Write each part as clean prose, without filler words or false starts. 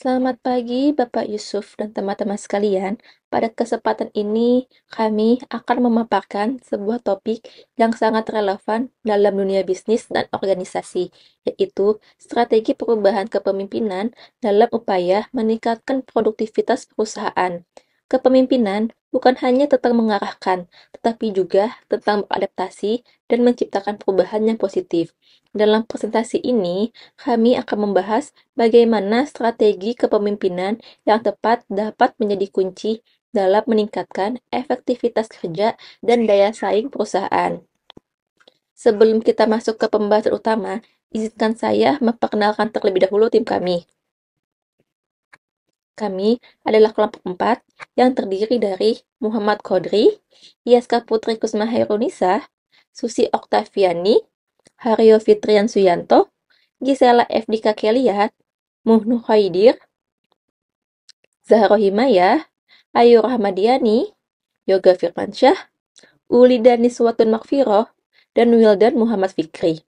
Selamat pagi, Bapak Yusuf dan teman-teman sekalian. Pada kesempatan ini, kami akan memaparkan sebuah topik yang sangat relevan dalam dunia bisnis dan organisasi, yaitu strategi perubahan kepemimpinan dalam upaya meningkatkan produktivitas perusahaan. Kepemimpinan bukan hanya tentang mengarahkan, tetapi juga tentang beradaptasi dan menciptakan perubahan yang positif. Dalam presentasi ini, kami akan membahas bagaimana strategi kepemimpinan yang tepat dapat menjadi kunci dalam meningkatkan efektivitas kerja dan daya saing perusahaan. Sebelum kita masuk ke pembahasan utama, izinkan saya memperkenalkan terlebih dahulu tim kami. Kami adalah kelompok 4 yang terdiri dari Muhammad Kodri, Yaska Putri Kusma Hairunisa, Susi Oktaviani, Haryo Fitrian Suyanto, Gisela F. Keliat, Muhnu Khaidir, Zahro Himayah, Ayu Rahmadiani, Yoga Firmansyah, Uli Daniswatun Makfiroh, dan Wildan Muhammad Fikri.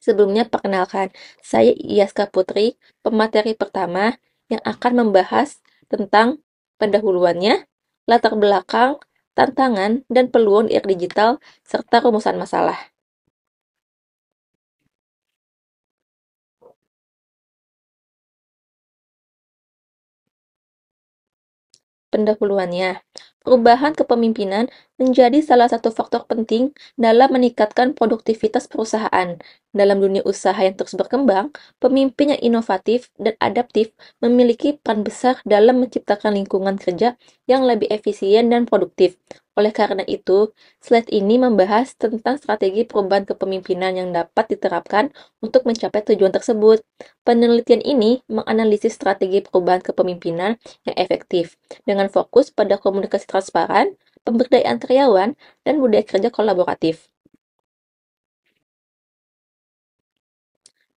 Sebelumnya perkenalkan, saya Yaska Putri, pemateri pertama yang akan membahas tentang pendahuluannya, latar belakang, tantangan, dan peluang di era digital, serta rumusan masalah. Pendahuluannya, perubahan kepemimpinan menjadi salah satu faktor penting dalam meningkatkan produktivitas perusahaan. Dalam dunia usaha yang terus berkembang, pemimpin yang inovatif dan adaptif memiliki peran besar dalam menciptakan lingkungan kerja yang lebih efisien dan produktif. Oleh karena itu, slide ini membahas tentang strategi perubahan kepemimpinan yang dapat diterapkan untuk mencapai tujuan tersebut. Penelitian ini menganalisis strategi perubahan kepemimpinan yang efektif dengan fokus pada komunikasi transparan, pemberdayaan karyawan, dan budaya kerja kolaboratif.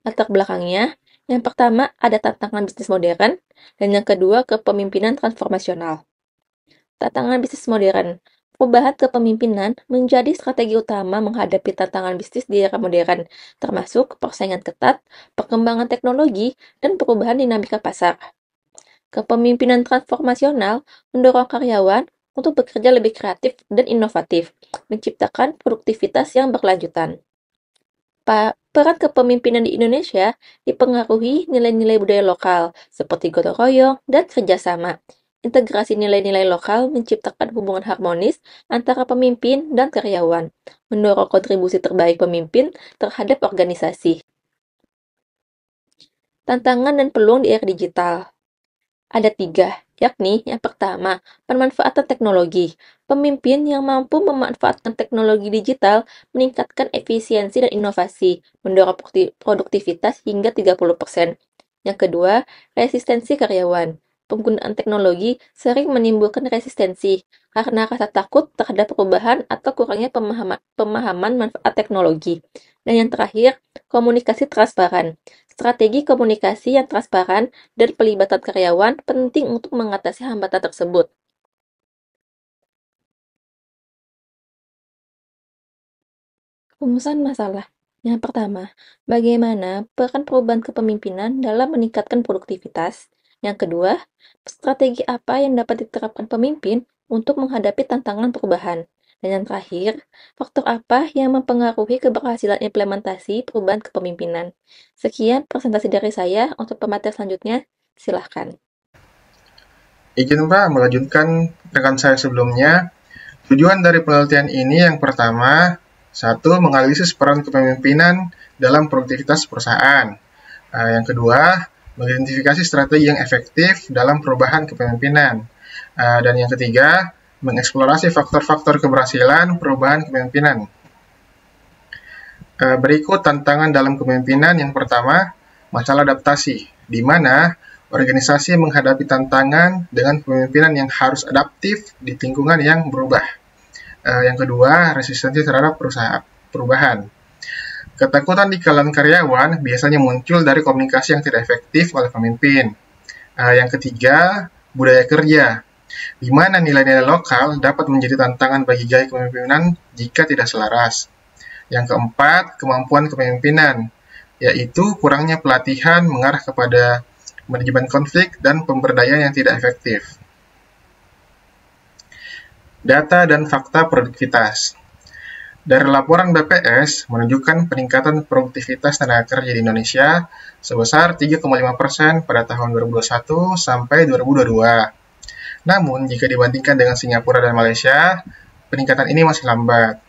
Latar belakangnya, yang pertama ada tantangan bisnis modern, dan yang kedua kepemimpinan transformasional. Tantangan bisnis modern. Perubahan kepemimpinan menjadi strategi utama menghadapi tantangan bisnis di era modern, termasuk persaingan ketat, perkembangan teknologi, dan perubahan dinamika pasar. Kepemimpinan transformasional mendorong karyawan untuk bekerja lebih kreatif dan inovatif, menciptakan produktivitas yang berkelanjutan. Peran kepemimpinan di Indonesia dipengaruhi nilai-nilai budaya lokal, seperti gotong royong dan kerjasama. Integrasi nilai-nilai lokal menciptakan hubungan harmonis antara pemimpin dan karyawan, mendorong kontribusi terbaik pemimpin terhadap organisasi. Tantangan dan peluang di era digital. Ada 3, yakni yang pertama, pemanfaatan teknologi. Pemimpin yang mampu memanfaatkan teknologi digital meningkatkan efisiensi dan inovasi, mendorong produktivitas hingga 30%. Yang kedua, resistensi karyawan. Penggunaan teknologi sering menimbulkan resistensi karena rasa takut terhadap perubahan atau kurangnya pemahaman manfaat teknologi. Dan yang terakhir, komunikasi transparan. Strategi komunikasi yang transparan dan pelibatan karyawan penting untuk mengatasi hambatan tersebut. Rumusan masalah. Yang pertama, bagaimana peran perubahan kepemimpinan dalam meningkatkan produktivitas? Yang kedua, strategi apa yang dapat diterapkan pemimpin untuk menghadapi tantangan perubahan? Dan yang terakhir, faktor apa yang mempengaruhi keberhasilan implementasi perubahan kepemimpinan? Sekian presentasi dari saya. Untuk pemateri selanjutnya, silahkan. Izin Pak melanjutkan rekan saya sebelumnya. Tujuan dari penelitian ini yang pertama, satu, menganalisis peran kepemimpinan dalam produktivitas perusahaan. Yang kedua, mengidentifikasi strategi yang efektif dalam perubahan kepemimpinan. Dan yang ketiga, mengeksplorasi faktor-faktor keberhasilan perubahan kepemimpinan. Berikut tantangan dalam kepemimpinan. Yang pertama, masalah adaptasi, di mana organisasi menghadapi tantangan dengan kepemimpinan yang harus adaptif di lingkungan yang berubah. Yang kedua, resistensi terhadap perubahan. Ketakutan di kalangan karyawan biasanya muncul dari komunikasi yang tidak efektif oleh pemimpin. Yang ketiga, budaya kerja, di mana nilai-nilai lokal dapat menjadi tantangan bagi gaya kepemimpinan jika tidak selaras. Yang keempat, kemampuan kepemimpinan, yaitu kurangnya pelatihan mengarah kepada manajemen konflik, dan pemberdayaan yang tidak efektif. Data dan fakta produktivitas. Dari laporan BPS menunjukkan peningkatan produktivitas tenaga kerja di Indonesia sebesar 3,5% pada tahun 2021 sampai 2022. Namun, jika dibandingkan dengan Singapura dan Malaysia, peningkatan ini masih lambat.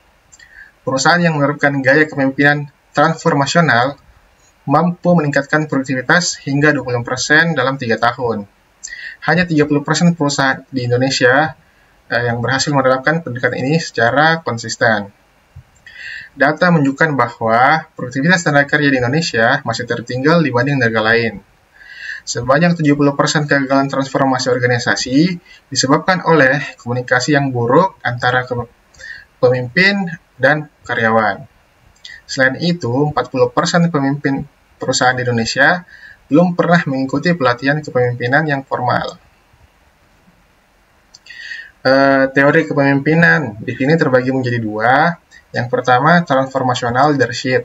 Perusahaan yang menerapkan gaya kepemimpinan transformasional mampu meningkatkan produktivitas hingga 20% dalam 3 tahun. Hanya 30% perusahaan di Indonesia yang berhasil menerapkan pendekatan ini secara konsisten. Data menunjukkan bahwa produktivitas tenaga kerja di Indonesia masih tertinggal dibanding negara lain. Sebanyak 70% kegagalan transformasi organisasi disebabkan oleh komunikasi yang buruk antara pemimpin dan karyawan. Selain itu, 40% pemimpin perusahaan di Indonesia belum pernah mengikuti pelatihan kepemimpinan yang formal. Teori kepemimpinan di sini terbagi menjadi dua. Yang pertama, transformational leadership,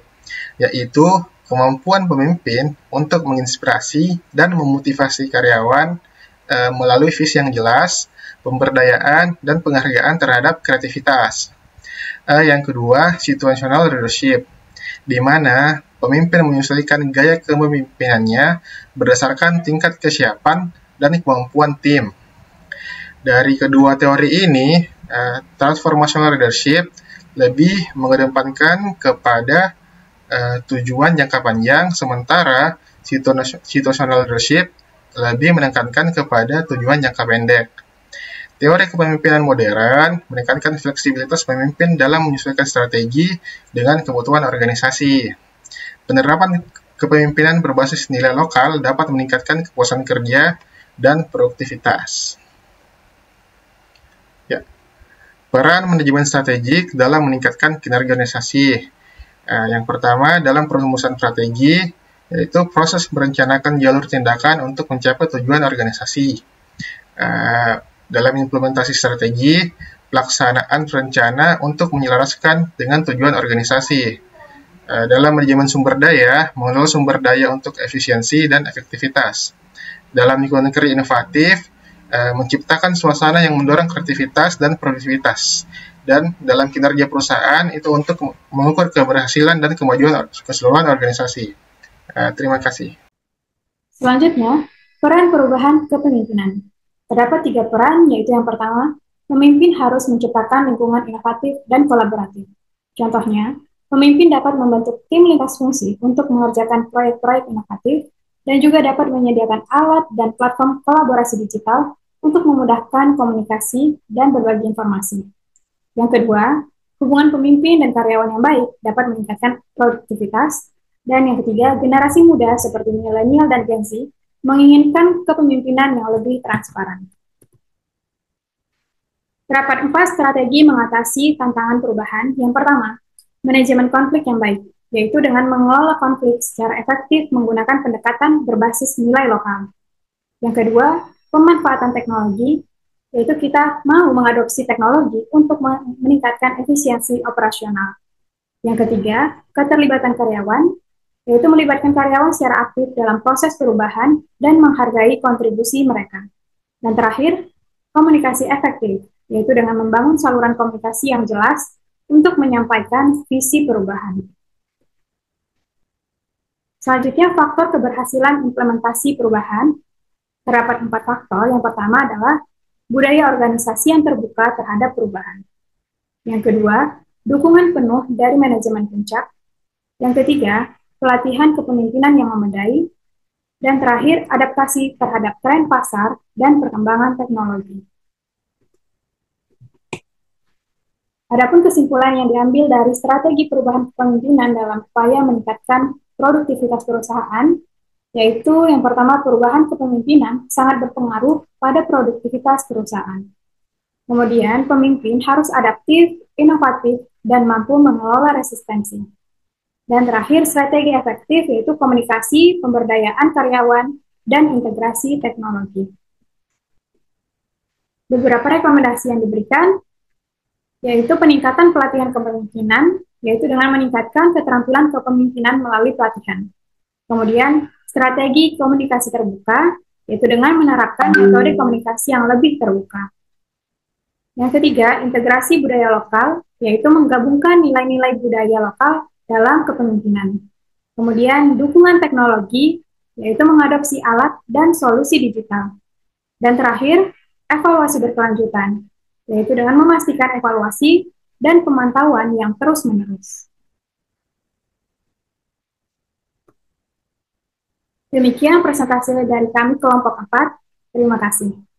yaitu kemampuan pemimpin untuk menginspirasi dan memotivasi karyawan melalui visi yang jelas, pemberdayaan, dan penghargaan terhadap kreativitas. Yang kedua, situational leadership, di mana pemimpin menyesuaikan gaya kepemimpinannya berdasarkan tingkat kesiapan dan kemampuan tim. Dari kedua teori ini, transformational leadership lebih mengedepankan kepada tujuan jangka panjang, sementara situational leadership lebih menekankan kepada tujuan jangka pendek. Teori kepemimpinan modern menekankan fleksibilitas pemimpin dalam menyesuaikan strategi dengan kebutuhan organisasi. Penerapan kepemimpinan berbasis nilai lokal dapat meningkatkan kepuasan kerja dan produktivitas. Peran manajemen strategik dalam meningkatkan kinerja organisasi. Yang pertama, dalam perumusan strategi, yaitu proses merencanakan jalur tindakan untuk mencapai tujuan organisasi. Dalam implementasi strategi, pelaksanaan rencana untuk menyelaraskan dengan tujuan organisasi. Dalam manajemen sumber daya, mengelola sumber daya untuk efisiensi dan efektivitas. Dalam lingkungan kerja inovatif, menciptakan suasana yang mendorong kreativitas dan produktivitas. Dan dalam kinerja perusahaan itu untuk mengukur keberhasilan dan kemajuan keseluruhan organisasi. Terima kasih. Selanjutnya, peran perubahan kepemimpinan. Terdapat 3 peran, yaitu yang pertama, pemimpin harus menciptakan lingkungan inovatif dan kolaboratif. Contohnya, pemimpin dapat membentuk tim lintas fungsi untuk mengerjakan proyek-proyek inovatif dan juga dapat menyediakan alat dan platform kolaborasi digital untuk memudahkan komunikasi dan berbagi informasi. Yang kedua, hubungan pemimpin dan karyawan yang baik dapat meningkatkan produktivitas. Dan yang ketiga, generasi muda seperti milenial dan Gen Z menginginkan kepemimpinan yang lebih transparan. Terdapat 4 strategi mengatasi tantangan perubahan. Yang pertama, manajemen konflik yang baik, yaitu dengan mengelola konflik secara efektif menggunakan pendekatan berbasis nilai lokal. Yang kedua, pemanfaatan teknologi, yaitu kita mau mengadopsi teknologi untuk meningkatkan efisiensi operasional. Yang ketiga, keterlibatan karyawan, yaitu melibatkan karyawan secara aktif dalam proses perubahan dan menghargai kontribusi mereka. Dan terakhir, komunikasi efektif, yaitu dengan membangun saluran komunikasi yang jelas untuk menyampaikan visi perubahan. Selanjutnya, faktor keberhasilan implementasi perubahan. Terdapat 4 faktor. Yang pertama adalah budaya organisasi yang terbuka terhadap perubahan. Yang kedua, dukungan penuh dari manajemen puncak. Yang ketiga, pelatihan kepemimpinan yang memadai. Dan terakhir, adaptasi terhadap tren pasar dan perkembangan teknologi. Adapun kesimpulan yang diambil dari strategi perubahan kepemimpinan dalam upaya meningkatkan produktivitas perusahaan, yaitu yang pertama, perubahan kepemimpinan sangat berpengaruh pada produktivitas perusahaan. Kemudian, pemimpin harus adaptif, inovatif, dan mampu mengelola resistensi. Dan terakhir, strategi efektif yaitu komunikasi, pemberdayaan karyawan, dan integrasi teknologi. Beberapa rekomendasi yang diberikan, yaitu peningkatan pelatihan kepemimpinan, yaitu dengan meningkatkan keterampilan kepemimpinan melalui pelatihan. Kemudian, Strategi komunikasi terbuka, yaitu dengan menerapkan metode komunikasi yang lebih terbuka. Yang ketiga, integrasi budaya lokal, yaitu menggabungkan nilai-nilai budaya lokal dalam kepemimpinan. Kemudian, dukungan teknologi, yaitu mengadopsi alat dan solusi digital. Dan terakhir, evaluasi berkelanjutan, yaitu dengan memastikan evaluasi dan pemantauan yang terus-menerus. Demikian presentasi dari kami kelompok 4. Terima kasih.